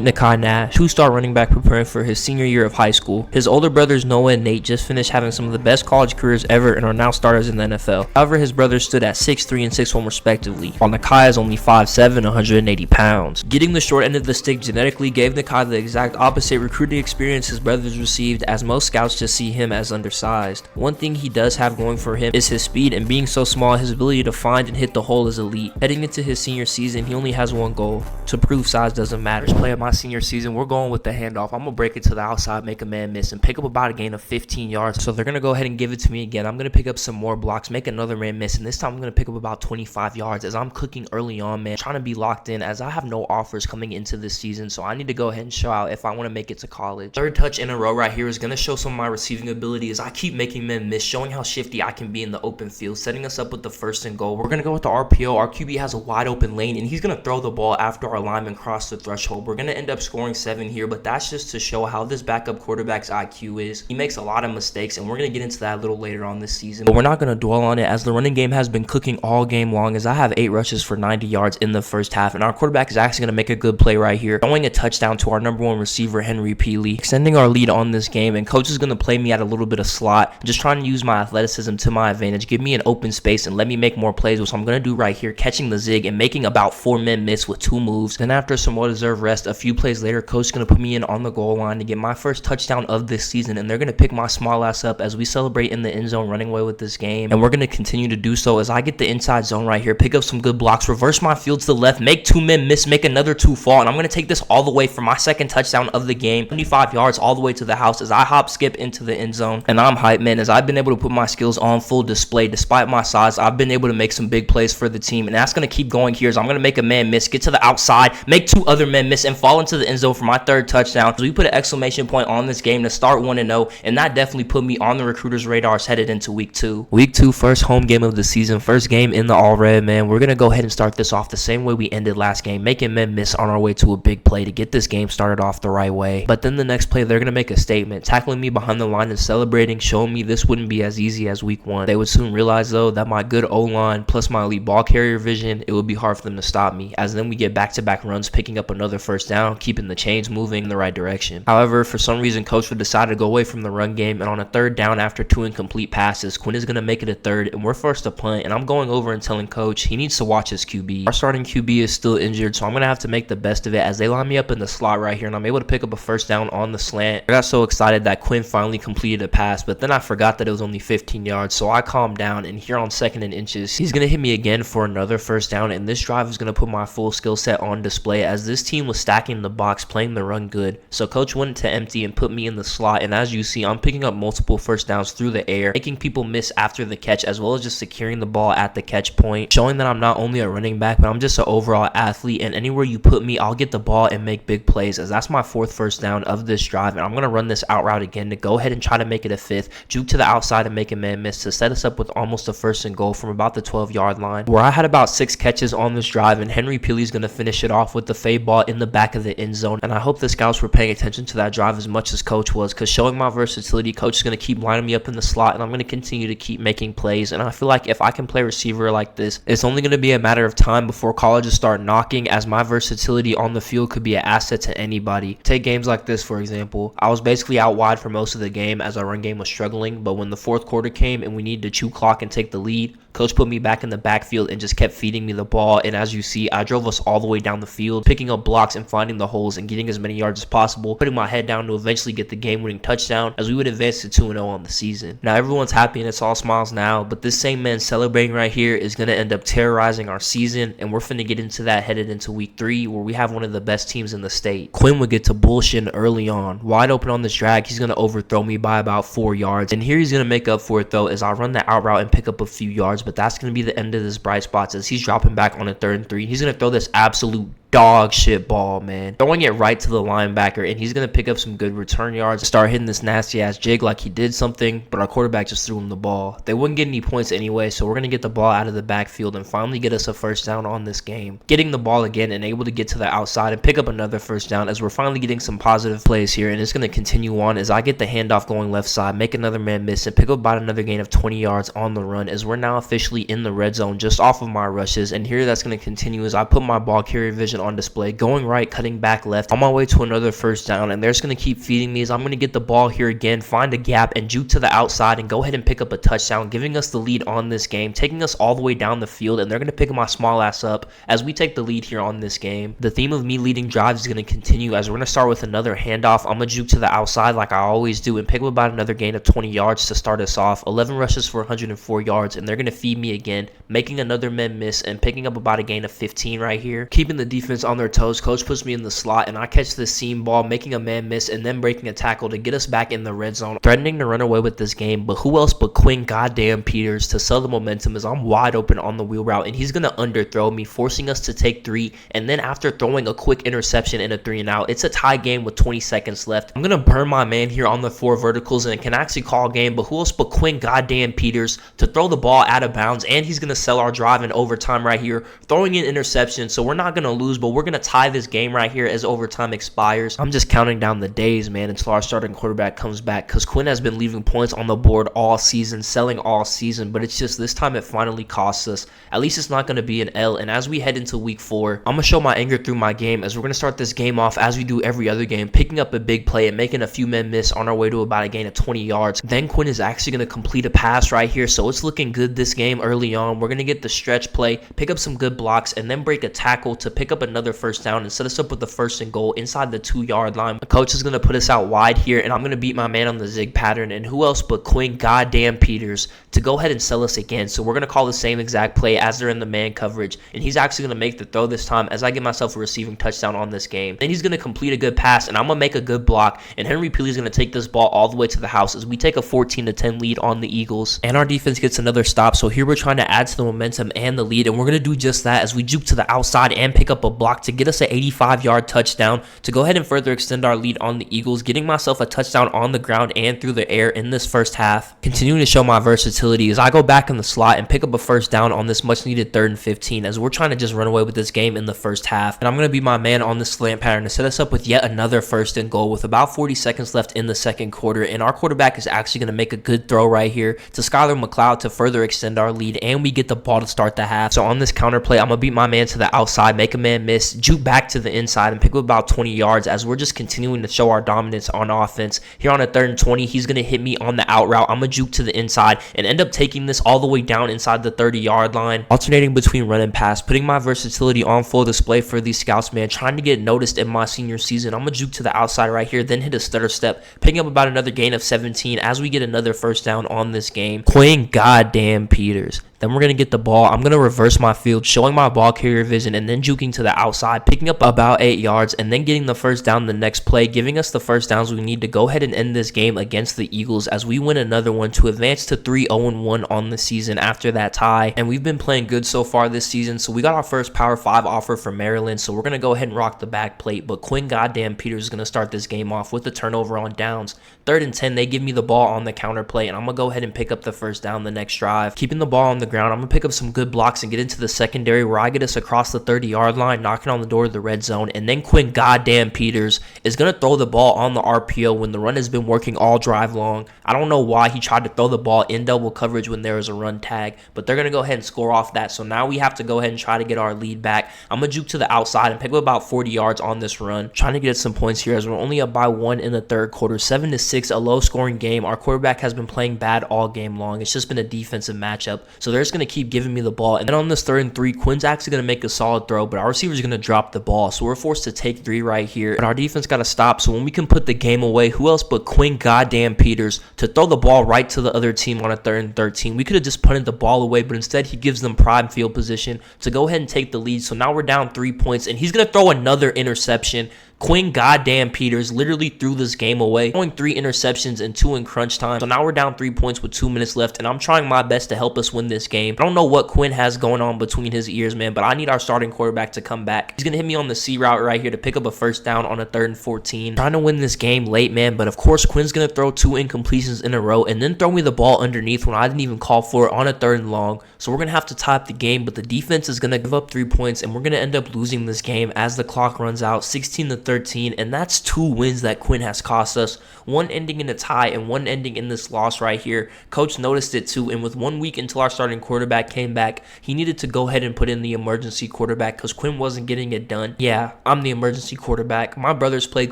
Nekai Nash, two-star running back preparing for his senior year of high school. His older brothers Noah and Nate just finished having some of the best college careers ever and are now starters in the NFL. However, his brothers stood at 6'3" and 6'1" respectively, while Nekai is only 5'7", 180 pounds. Getting the short end of the stick genetically gave Nekai the exact opposite recruiting experience his brothers received, as most scouts just see him as undersized. One thing he does have going for him is his speed, and being so small, his ability to find and hit the hole is elite. Heading into his senior season, he only has one goal: to prove size doesn't matter. First play of my senior season, we're going with the handoff. I'm gonna break it to the outside, make a man miss, and pick up about a gain of 15 yards. So they're gonna go ahead and give it to me again. I'm gonna pick up some more blocks, make another man miss, and this time I'm gonna pick up about 25 yards as I'm cooking early on, man, trying to be locked in as I have no offers coming into this season, so I need to go ahead and show out if I want to make it to college. Third touch in a row right here is gonna show some of my receiving ability as I keep making men miss, showing how shifty I can be in the open field, setting us up with the first and goal. We're gonna go with the RPO. Our QB has a wide open lane, and he's gonna throw the ball after our lineman crossed the threshold. We're gonna end up scoring 7 here, but that's just to show how this backup quarterback's IQ is. He makes a lot of mistakes, and we're going to get into that a little later on this season, but we're not going to dwell on it as the running game has been cooking all game long, as I have 8 rushes for 90 yards in the first half, and our quarterback is actually going to make a good play right here, throwing a touchdown to our number 1 receiver, Henry Peely, extending our lead on this game. And coach is going to play me at a little bit of slot, just trying to use my athleticism to my advantage, give me an open space and let me make more plays, which I'm going to do right here, catching the zig and making about 4 men miss with 2 moves. Then after some well-deserved rest, a few plays later, coach is going to put me in on the goal line to get my first touchdown of this season, and they're going to pick my small ass up as we celebrate in the end zone, running away with this game. And we're going to continue to do so as I get the inside zone right here, pick up some good blocks, reverse my field to the left, make 2 men miss, make another 2 fall, and I'm going to take this all the way for my second touchdown of the game, 25 yards all the way to the house as I hop skip into the end zone. And I'm hyped, man, as I've been able to put my skills on full display. Despite my size, I've been able to make some big plays for the team, and that's going to keep going here as I'm going to make a man miss, get to the outside, make 2 other men miss, and fall into the end zone for my third touchdown. So we put an exclamation point on this game to start 1-0, and that definitely put me on the recruiters' radars headed into week 2. Week 2, first home game of the season, first game in the all red, man. We're going to go ahead and start this off the same way we ended last game, making men miss on our way to a big play to get this game started off the right way. But then the next play, they're going to make a statement, tackling me behind the line and celebrating, showing me this wouldn't be as easy as week 1. They would soon realize, though, that my good O-line plus my elite ball carrier vision, it would be hard for them to stop me, as then we get back-to-back runs, picking up another first down, keeping the chains moving in the right direction. However, for some reason, coach would decide to go away from the run game, and on a third down after 2 incomplete passes, Quinn is going to make it a third, and we're forced to punt, and I'm going over and telling coach he needs to watch his QB. Our starting QB is still injured, so I'm going to have to make the best of it as they line me up in the slot right here, and I'm able to pick up a first down on the slant. I got so excited that Quinn finally completed a pass, but then I forgot that it was only 15 yards, so I calmed down, and here on 2nd and inches, he's going to hit me again for another first down, and this drive is going to put my full skill set on display as this team was stacking the box, playing the run good. So coach went to empty and put me in the slot, and as you see, I'm picking up multiple first downs through the air, making people miss after the catch, as well as just securing the ball at the catch point, showing that I'm not only a running back, but I'm just an overall athlete, and anywhere you put me, I'll get the ball and make big plays, as that's my 4th first down of this drive, and I'm going to run this out route again to go ahead and try to make it a 5th, juke to the outside and make a man miss to set us up with almost a 1st and goal from about the 12-yard line, where I had about 6 catches on this drive, and Henry Peely's going to finish it off with the fade ball in the back of the end zone. And I hope the scouts were paying attention to that drive as much as coach was, because showing my versatility, coach is going to keep lining me up in the slot, and I'm going to continue to keep making plays. And I feel like if I can play receiver like this, it's only going to be a matter of time before colleges start knocking, as my versatility on the field could be an asset to anybody. Take games like this, for example. I was basically out wide for most of the game as our run game was struggling, but when the 4th quarter came and we needed to chew clock and take the lead, coach put me back in the backfield and just kept feeding me the ball, and as you see, I drove us all the way down the field, picking up blocks and finding the holes and getting as many yards as possible, putting my head down to eventually get the game-winning touchdown as we would advance to 2-0 on the season. Now everyone's happy and it's all smiles now, but this same man celebrating right here is going to end up terrorizing our season, and we're finna get into that headed into week 3, where we have one of the best teams in the state. Quinn would get to bullshitting early on. Wide open on this drag, he's going to overthrow me by about 4 yards, and here he's going to make up for it though as I run the out route and pick up a few yards, but that's going to be the end of this bright spots as he's dropping back on a 3rd and 3. He's going to throw this absolute dog shit ball, man. Throwing it right to the linebacker, and he's going to pick up some good return yards, start hitting this nasty ass jig like he did something, but our quarterback just threw him the ball. They wouldn't get any points anyway, so we're going to get the ball out of the backfield and finally get us a first down on this game. Getting the ball again and able to get to the outside and pick up another first down as we're finally getting some positive plays here, and it's going to continue on as I get the handoff going left side, make another man miss, and pick up about another gain of 20 yards on the run as we're now officially in the red zone just off of my rushes. And here that's going to continue as I put my ball carrier vision vision on display, going right, cutting back left, on my way to another first down, and they're just going to keep feeding me as I'm going to get the ball here again, find a gap, and juke to the outside and go ahead and pick up a touchdown, giving us the lead on this game, taking us all the way down the field, and they're going to pick my small ass up as we take the lead here on this game. The theme of me leading drives is going to continue as we're going to start with another handoff. I'm going to juke to the outside like I always do and pick up about another gain of 20 yards to start us off. 11 rushes for 104 yards, and they're going to feed me again, making another men miss and picking up about a gain of 15 right here. Keeping the defense on their toes, coach puts me in the slot, and I catch the seam ball, making a man miss and then breaking a tackle to get us back in the red zone, threatening to run away with this game. But who else but Quinn goddamn Peters to sell the momentum as I'm wide open on the wheel route, and he's going to underthrow me, forcing us to take 3. And then after throwing a quick interception and a 3 and out, it's a tie game with 20 seconds left. I'm going to burn my man here on the 4 verticals and can actually call a game. But who else but Quinn goddamn Peters to throw the ball out of bounds, and he's going to sell our drive in overtime right here, throwing an interception. So we're not going to lose, but we're going to tie this game right here as overtime expires. I'm just counting down the days, man, until our starting quarterback comes back, because Quinn has been leaving points on the board all season, selling all season, but it's just this time it finally costs us. At least it's not going to be an L. And as we head into week 4, I'm going to show my anger through my game as we're going to start this game off as we do every other game, picking up a big play and making a few men miss on our way to about a gain of 20 yards. Then Quinn is actually going to complete a pass right here, so it's looking good this game early on. We're going to get the stretch play, pick up some good blocks, and then break a tackle to pick up another first down and set us up with the 1st and goal inside the 2-yard line. The coach is going to put us out wide here, and I'm going to beat my man on the zig pattern, and who else but Quinn goddamn Peters to go ahead and sell us again. So we're going to call the same exact play as they're in the man coverage, and he's actually going to make the throw this time as I get myself a receiving touchdown on this game. Then he's going to complete a good pass, and I'm going to make a good block, and Henry Peely's going to take this ball all the way to the house as we take a 14-10 lead on the Eagles, and our defense gets another stop. So here we're trying to add to the momentum and the lead, and we're going to do just that as we juke to the outside and pick up a block to get us an 85-yard touchdown to go ahead and further extend our lead on the Eagles, getting myself a touchdown on the ground and through the air in this first half. Continuing to show my versatility as I go back in the slot and pick up a first down on this much needed 3rd and 15 as we're trying to just run away with this game in the first half. And I'm going to be my man on the slant pattern to set us up with yet another 1st and goal with about 40 seconds left in the 2nd quarter, and our quarterback is actually going to make a good throw right here to Skylar McLeod to further extend our lead, and we get the ball to start the half. So on this counter play, I'm going to beat my man to the outside, make a man miss, juke back to the inside, and pick up about 20 yards as we're just continuing to show our dominance on offense. Here on a 3rd and 20, he's going to hit me on the out route. I'm going to juke to the inside and end up taking this all the way down inside the 30-yard line, alternating between run and pass, putting my versatility on full display for these scouts, man, trying to get noticed in my senior season. I'm going to juke to the outside right here, then hit a stutter step, picking up about another gain of 17 as we get another first down on this game. Quinn goddamn Peters. Then we're going to get the ball. I'm going to reverse my field, showing my ball carrier vision, and then juking to the outside, picking up about 8 yards, and then getting the first down the next play, giving us the first downs we need to go ahead and end this game against the Eagles as we win another one to advance to 3-0-1 on the season after that tie. And we've been playing good so far this season, so we got our first Power 5 offer from Maryland, so we're going to go ahead and rock the back plate. But Quinn goddamn Peters is going to start this game off with the turnover on downs. 3rd and 10, they give me the ball on the counter play, and I'm going to go ahead and pick up the first down the next drive. Keeping the ball on the ground, I'm going to pick up some good blocks and get into the secondary where I get us across the 30-yard line, knocking on the door of the red zone. And then Quinn goddamn Peters is going to throw the ball on the RPO when the run has been working all drive long. I don't know why he tried to throw the ball in double coverage when there was a run tag, but they're going to go ahead and score off that. So now we have to go ahead and try to get our lead back. I'm going to juke to the outside and pick up about 40 yards on this run, trying to get some points here as we're only up by 1 in the 3rd quarter. 7-6, a low-scoring game. Our quarterback has been playing bad all game long. It's just been a defensive matchup, so they're just going to keep giving me the ball. And then on this 3rd and 3, Quinn's actually going to make a solid throw, but our receiver's going to drop the ball, so we're forced to take 3 right here. But our defense got to stop, so when we can put the game away, who else but Quinn goddamn Peters to throw the ball right to the other team on a 3rd and 13. We could have just punted the ball away, but instead he gives them prime field position to go ahead and take the lead. So now we're down 3 points, and he's going to throw another interception. Quinn goddamn Peters literally threw this game away, throwing 3 interceptions and 2 in crunch time. So now we're down 3 points with 2 minutes left, and I'm trying my best to help us win this game. I don't know what Quinn has going on between his ears, man, but I need our starting quarterback to come back. He's going to hit me on the C route right here to pick up a first down on a 3rd and 14. Trying to win this game late, man, but of course Quinn's going to throw 2 incompletions in a row and then throw me the ball underneath when I didn't even call for it on a 3rd and long. So we're going to have to tie up the game, but the defense is going to give up 3 points, and we're going to end up losing this game as the clock runs out. 16-13 13, and that's 2 wins that Quinn has cost us, one ending in a tie and one ending in this loss right here. Coach noticed it too, and with 1 week until our starting quarterback came back, he needed to go ahead and put in the emergency quarterback because Quinn wasn't getting it done. Yeah, I'm the emergency quarterback. My brothers played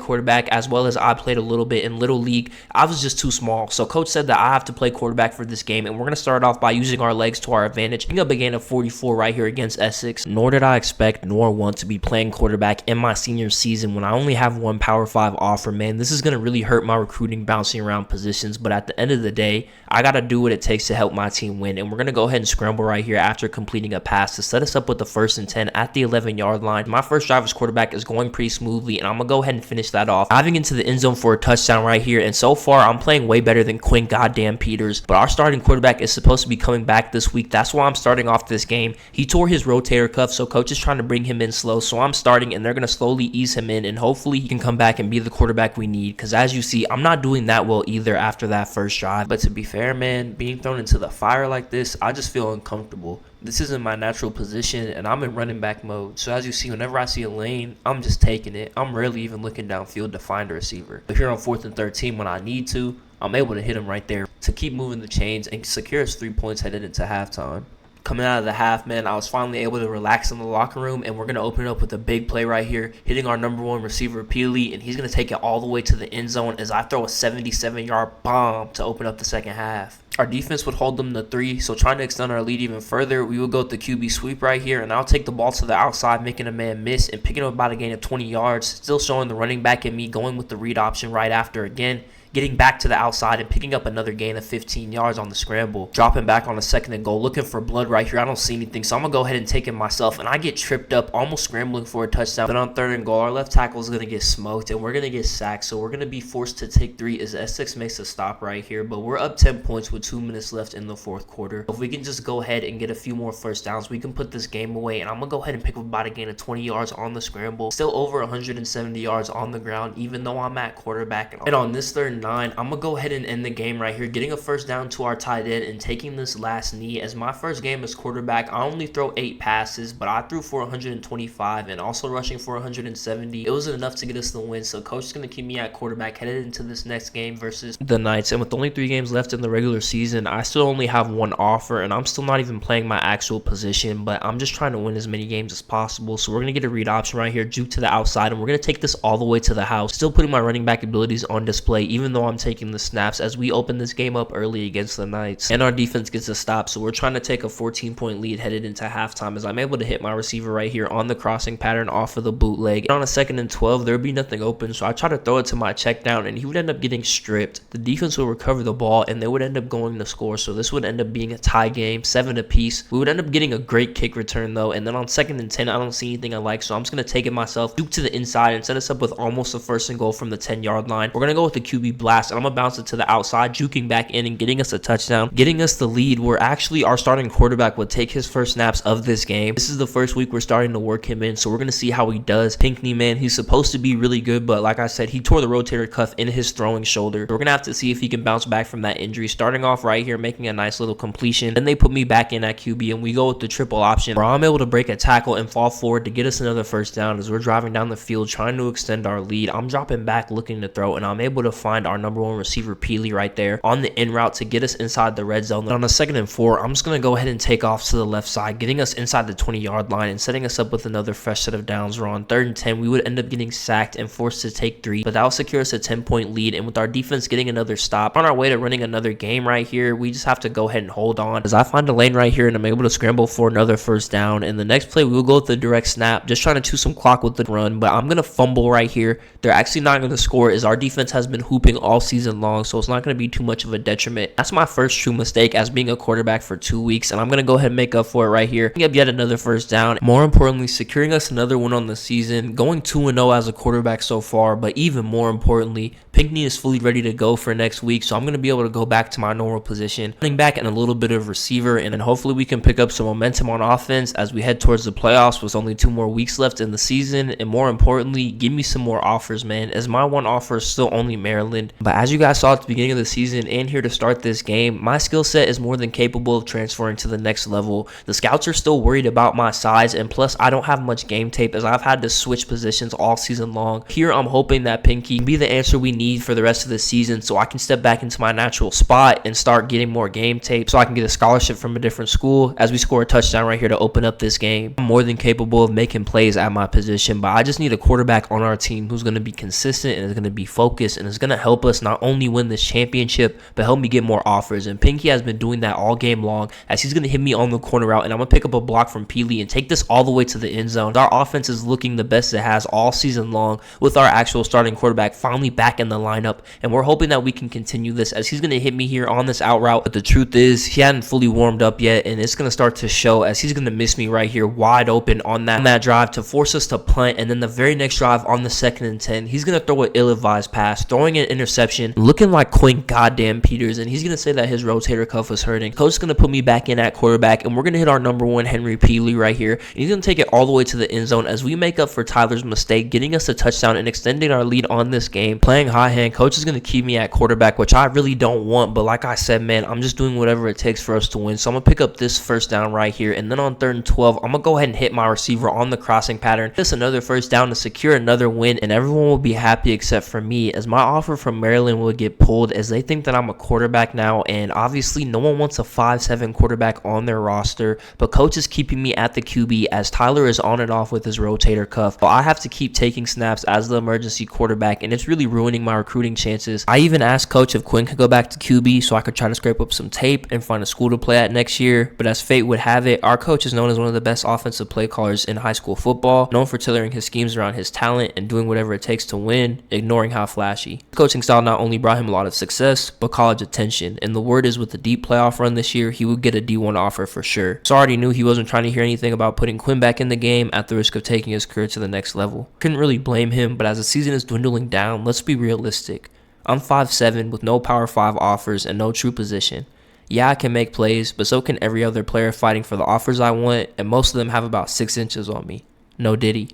quarterback as well as I played a little bit in Little League. I was just too small, so coach said that I have to play quarterback for this game, and we're going to start off by using our legs to our advantage, picking up a gain of 44 right here against Essex. Nor did I expect nor want to be playing quarterback in my senior season when I only have one Power 5 offer. Man, this is going to really hurt my recruiting bouncing around positions, but at the end of the day, I got to do what it takes to help my team win, and we're going to go ahead and scramble right here after completing a pass to set us up with the 1st and 10 at the 11-yard line. My first drive as quarterback is going pretty smoothly, and I'm going to go ahead and finish that off, diving into the end zone for a touchdown right here, and so far, I'm playing way better than Quinn goddamn Peters, but our starting quarterback is supposed to be coming back this week. That's why I'm starting off this game. He tore his rotator cuff, so coach is trying to bring him in slow, so I'm starting, and they're going to slowly ease him in, and hopefully he can come back and be the quarterback we need, because as you see, I'm not doing that well either after that first drive. But to be fair, man, being thrown into the fire like this, I just feel uncomfortable. This isn't my natural position, and I'm in running back mode. So as you see, whenever I see a lane, I'm just taking it. I'm rarely even looking downfield to find a receiver. But here on 4th and 13, when I need to, I'm able to hit him right there to keep moving the chains and secure us 3 points headed into halftime. Coming out of the half, man, I was finally able to relax in the locker room, and we're going to open it up with a big play right here, hitting our number 1 receiver, Peely, and he's going to take it all the way to the end zone as I throw a 77-yard bomb to open up the second half. Our defense would hold them to 3, so trying to extend our lead even further, we would go with the QB sweep right here, and I'll take the ball to the outside, making a man miss and picking up about a gain of 20 yards, still showing the running back in me going with the read option right after again, getting back to the outside and picking up another gain of 15 yards on the scramble. Dropping back on a 2nd and goal, looking for blood right here. I don't see anything, so I'm going to go ahead and take it myself, and I get tripped up, almost scrambling for a touchdown. Then on 3rd and goal, our left tackle is going to get smoked, and we're going to get sacked, so we're going to be forced to take 3 as Essex makes a stop right here, but we're up 10 points with 2 minutes left in the 4th quarter. If we can just go ahead and get a few more first downs, we can put this game away, and I'm going to go ahead and pick up about a gain of 20 yards on the scramble. Still over 170 yards on the ground, even though I'm at quarterback. And on this 3rd and 9, I'm going to go ahead and end the game right here, getting a first down to our tight end and taking this last knee. As my first game as quarterback, I only throw 8 passes, but I threw for 125 and also rushing for 170. It wasn't enough to get us the win, so coach is going to keep me at quarterback headed into this next game versus the Knights. And with only 3 games left in the regular season, I still only have 1 offer, and I'm still not even playing my actual position, but I'm just trying to win as many games as possible. So we're going to get a read option right here, juke to the outside, and we're going to take this all the way to the house, still putting my running back abilities on display, even though I'm taking the snaps as we open this game up early against the Knights. And our defense gets a stop, so we're trying to take a 14-point lead headed into halftime as I'm able to hit my receiver right here on the crossing pattern off of the bootleg. And on a 2nd and 12, there would be nothing open, so I try to throw it to my check down, and he would end up getting stripped. The defense will recover the ball, and they would end up going to score, so this would end up being a tie game, 7 apiece. We would end up getting a great kick return, though, and then on 2nd and 10, I don't see anything I like, so I'm just going to take it myself, juke to the inside, and set us up with almost a 1st and goal from the 10-yard line. We're going to go with the QB blast, and I'm going to bounce it to the outside, juking back in and getting us a touchdown, getting us the lead where actually our starting quarterback would take his first snaps of this game. This is the first week we're starting to work him in, so we're going to see how he does. Pinkney, man, he's supposed to be really good, but like I said, he tore the rotator cuff in his throwing shoulder. So we're going to have to see if he can bounce back from that injury. Starting off right here, making a nice little completion. Then they put me back in at QB, and we go with the triple option where I'm able to break a tackle and fall forward to get us another first down as we're driving down the field trying to extend our lead. I'm dropping back looking to throw, and I'm able to find our number 1 receiver, Peely, right there on the in route to get us inside the red zone. And on a 2nd and 4, I'm just going to go ahead and take off to the left side, getting us inside the 20-yard line and setting us up with another fresh set of downs. Where on 3rd and 10, we would end up getting sacked and forced to take 3, but that will secure us a 10-point lead. And with our defense getting another stop, on our way to running another game right here, we just have to go ahead and hold on as I find a lane right here, and I'm able to scramble for another first down. And the next play, we will go with the direct snap, just trying to chew some clock with the run, but I'm going to fumble right here. They're actually not going to score as our defense has been hooping all season long, so it's not going to be too much of a detriment. That's my first true mistake as being a quarterback for 2 weeks, and I'm going to go ahead and make up for it right here. Picking up yet another first down. More importantly, securing us another win on the season, going 2-0 as a quarterback so far, but even more importantly, Pinkney is fully ready to go for next week, so I'm going to be able to go back to my normal position, running back and a little bit of receiver, and then hopefully we can pick up some momentum on offense as we head towards the playoffs with only 2 more weeks left in the season. And more importantly, give me some more offers, man, as my 1 offer is still only Maryland. end. But as you guys saw at the beginning of the season and here to start this game, my skill set is more than capable of transferring to the next level. The scouts are still worried about my size, and plus I don't have much game tape as I've had to switch positions all season long. Here I'm hoping that Pinkney can be the answer we need for the rest of the season so I can step back into my natural spot and start getting more game tape so I can get a scholarship from a different school as we score a touchdown right here to open up this game. I'm more than capable of making plays at my position, but I just need a quarterback on our team who's going to be consistent and is going to be focused and is going to help us not only win this championship but help me get more offers. And Pinkney has been doing that all game long as he's going to hit me on the corner route, and I'm going to pick up a block from Peely and take this all the way to the end zone. Our offense is looking the best it has all season long with our actual starting quarterback finally back in the lineup, and we're hoping that we can continue this as he's going to hit me here on this out route. But the truth is he hadn't fully warmed up yet, and it's going to start to show as he's going to miss me right here wide open on that drive to force us to punt. And then the very next drive on the 2nd and 10, he's going to throw an ill-advised pass, throwing an interception, looking like Quinn goddamn Peters, and he's going to say that his rotator cuff was hurting. Coach is going to put me back in at quarterback, and we're going to hit our number one Henry Peely right here, and he's going to take it all the way to the end zone as we make up for Tyler's mistake, getting us a touchdown and extending our lead on this game. Playing high hand, coach is going to keep me at quarterback, which I really don't want, but like I said, man, I'm just doing whatever it takes for us to win. So I'm going to pick up this first down right here, and then on 3rd and 12, I'm going to go ahead and hit my receiver on the crossing pattern. Just another first down to secure another win, and everyone will be happy except for me as my offer from Maryland will get pulled as they think that I'm a quarterback now, and obviously no one wants a 5'7" quarterback on their roster, but coach is keeping me at the QB as Tyler is on and off with his rotator cuff. So I have to keep taking snaps as the emergency quarterback, and it's really ruining my recruiting chances. I even asked coach if Quinn could go back to QB so I could try to scrape up some tape and find a school to play at next year, but as fate would have it, our coach is known as one of the best offensive play callers in high school football, known for tailoring his schemes around his talent and doing whatever it takes to win, ignoring how flashy. His coaching style not only brought him a lot of success, but college attention, and the word is with the deep playoff run this year, he would get a D1 offer for sure. So I already knew he wasn't trying to hear anything about putting Quinn back in the game at the risk of taking his career to the next level. Couldn't really blame him, but as the season is dwindling down, let's be realistic. I'm 5'7" with no Power 5 offers and no true position. Yeah, I can make plays, but so can every other player fighting for the offers I want, and most of them have about 6 inches on me. No diddy.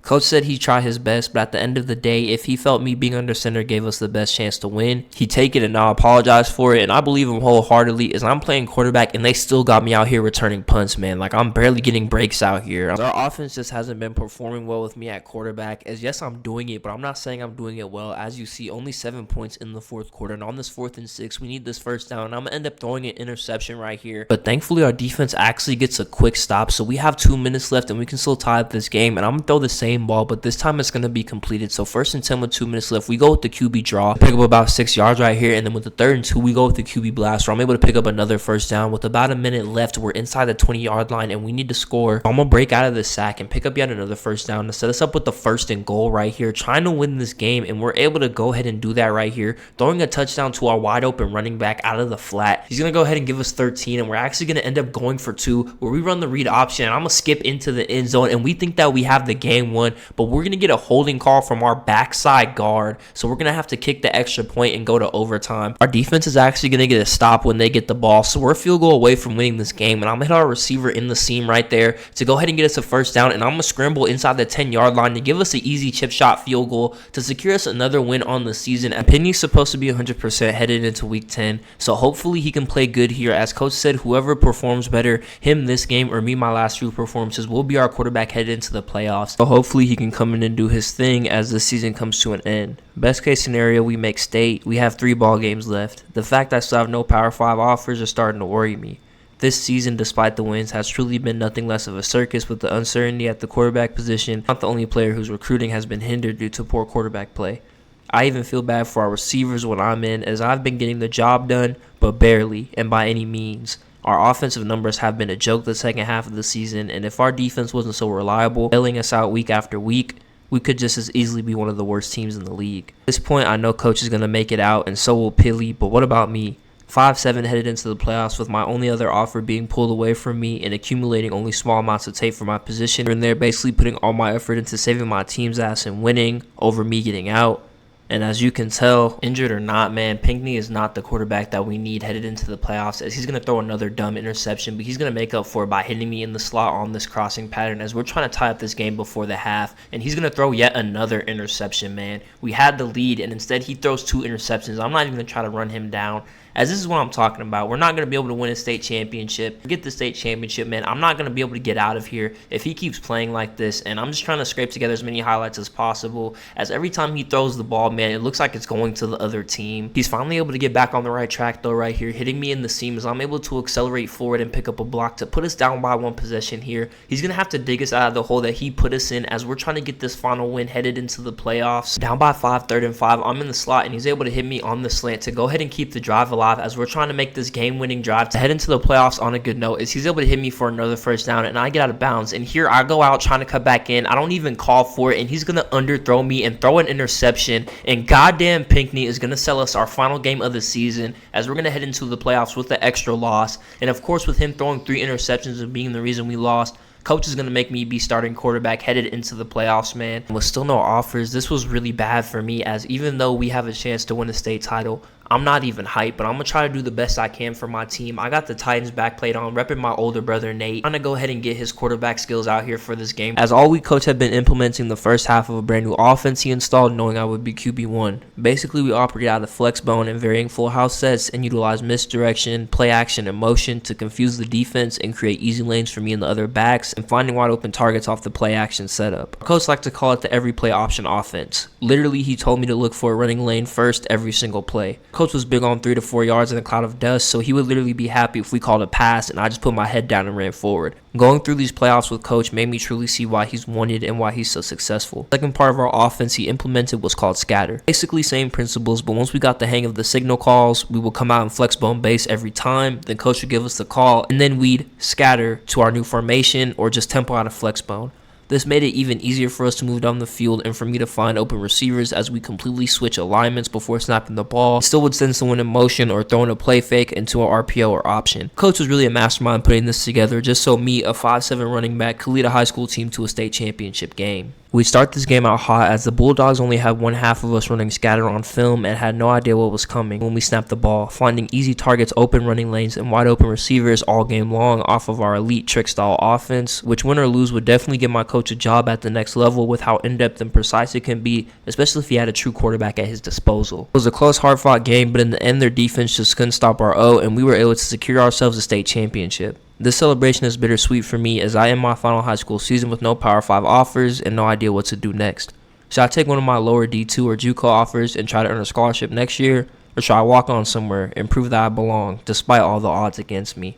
Coach said he'd try his best, but at the end of the day, if he felt me being under center gave us the best chance to win, he'd take it, and I'll apologize for it. And I believe him wholeheartedly as I'm playing quarterback, and they still got me out here returning punts, man. Like, I'm barely getting breaks out here. Our offense just hasn't been performing well with me at quarterback, as yes, I'm doing it, but I'm not saying I'm doing it well. As you see, only 7 points in the 4th quarter, and on this 4th and 6, we need this first down, and I'm going to end up throwing an interception right here. But thankfully, our defense actually gets a quick stop, so we have 2 minutes left, and we can still tie up this game, and I'm going to throw the same ball, but this time it's going to be completed. So 1st and 10 with 2 minutes left, we go with the QB draw, pick up about 6 yards right here, and then with the 3rd and 2, we go with the QB blast, where I'm able to pick up another first down. With about a minute left, we're inside the 20-yard line, and we need to score. I'm going to break out of this sack and pick up yet another first down to set us up with the 1st and goal right here, trying to win this game, and we're able to go ahead and do that right here, throwing a touchdown to our wide open running back out of the flat. He's going to go ahead and give us 13, and we're actually going to end up going for 2, where we run the read option, and I'm going to skip into the end zone, and we think that we have the game won, but we're going to get a holding call from our backside guard, so we're gonna have to kick the extra point and go to overtime. Our defense is actually gonna get a stop when they get the ball, so we're a field goal away from winning this game, and I'm gonna hit our receiver in the seam right there to go ahead and get us a first down, and I'm gonna scramble inside the 10-yard line to give us an easy chip shot field goal to secure us another win on the season. And Pinkney's supposed to be 100% headed into week 10, so hopefully he can play good here. As coach said, whoever performs better, him this game or me my last 2 performances, will be our quarterback headed into the playoffs. So hopefully he can come in and do his thing as the season comes to an end. Best case scenario, we make state. We have 3 ball games left. The fact I still have no Power 5 offers is starting to worry me. This season, despite the wins, has truly been nothing less of a circus with the uncertainty at the quarterback position. Not the only player whose recruiting has been hindered due to poor quarterback play. I even feel bad for our receivers when I'm in, as I've been getting the job done, but barely and by any means. Our offensive numbers have been a joke the second half of the season, and if our defense wasn't so reliable, bailing us out week after week, we could just as easily be one of the worst teams in the league. At this point, I know coach is going to make it out, and so will Pilly, but what about me? 5'7" headed into the playoffs with my only other offer being pulled away from me and accumulating only small amounts of tape for my position, and they're basically putting all my effort into saving my team's ass and winning over me getting out. And as you can tell, injured or not, man, Pinkney is not the quarterback that we need headed into the playoffs, as he's going to throw another dumb interception, but he's going to make up for it by hitting me in the slot on this crossing pattern as we're trying to tie up this game before the half. And he's going to throw yet another interception, man. We had the lead, and instead he throws 2 interceptions. I'm not even going to try to run him down, as this is what I'm talking about. We're not going to be able to win a state championship. Forget the state championship, man. I'm not going to be able to get out of here if he keeps playing like this, and I'm just trying to scrape together as many highlights as possible, as every time he throws the ball, man, it looks like it's going to the other team. He's finally able to get back on the right track, though, right here, hitting me in the seam as I'm able to accelerate forward and pick up a block to put us down by 1 possession here. He's going to have to dig us out of the hole that he put us in as we're trying to get this final win headed into the playoffs. Down by 5, 3rd and 5, I'm in the slot, and he's able to hit me on the slant to go ahead and keep the drive alive as we're trying to make this game-winning drive to head into the playoffs on a good note. Is he's able to hit me for another first down, and I get out of bounds, and here I go out trying to cut back in. I don't even call for it, and he's going to underthrow me and throw an interception, and goddamn Pinkney is going to sell us our final game of the season as we're going to head into the playoffs with the extra loss. And of course, with him throwing 3 interceptions and being the reason we lost, Coach is going to make me be starting quarterback headed into the playoffs, man. With still no offers, this was really bad for me, as even though we have a chance to win a state title, I'm not even hyped, but I'm going to try to do the best I can for my team. I got the Titans backplate on, repping my older brother Nate. I'm going to go ahead and get his quarterback skills out here for this game, as all week Coach had been implementing the first half of a brand new offense he installed, knowing I would be QB1. Basically, we operate out of flex bone and varying full house sets and utilize misdirection, play action, and motion to confuse the defense and create easy lanes for me and the other backs, and finding wide open targets off the play action setup. Coach liked to call it the every play option offense. Literally, he told me to look for a running lane first every single play. Coach was big on 3 to 4 yards in a cloud of dust, so he would literally be happy if we called a pass and I just put my head down and ran forward. Going through these playoffs with Coach made me truly see why he's wanted and why he's so successful. The second part of our offense he implemented was called scatter. Basically same principles, but once we got the hang of the signal calls, we would come out in flex bone base every time, then Coach would give us the call, and then we'd scatter to our new formation or just tempo out of flex bone. This made it even easier for us to move down the field and for me to find open receivers as we completely switch alignments before snapping the ball. Still would send someone in motion or throwing a play fake into an RPO or option. Coach was really a mastermind putting this together just so me, a 5'7" running back, could lead a high school team to a state championship game. We start this game out hot as the Bulldogs only had one half of us running scatter on film and had no idea what was coming when we snapped the ball, finding easy targets, open running lanes, and wide open receivers all game long off of our elite trick style offense, which win or lose would definitely give my coach a job at the next level with how in-depth and precise it can be, especially if he had a true quarterback at his disposal. It was a close, hard-fought game, but in the end their defense just couldn't stop our O, and we were able to secure ourselves a state championship. This celebration is bittersweet for me as I end my final high school season with no Power 5 offers and no idea what to do next. Should I take one of my lower D2 or JUCO offers and try to earn a scholarship next year, or should I walk on somewhere and prove that I belong despite all the odds against me?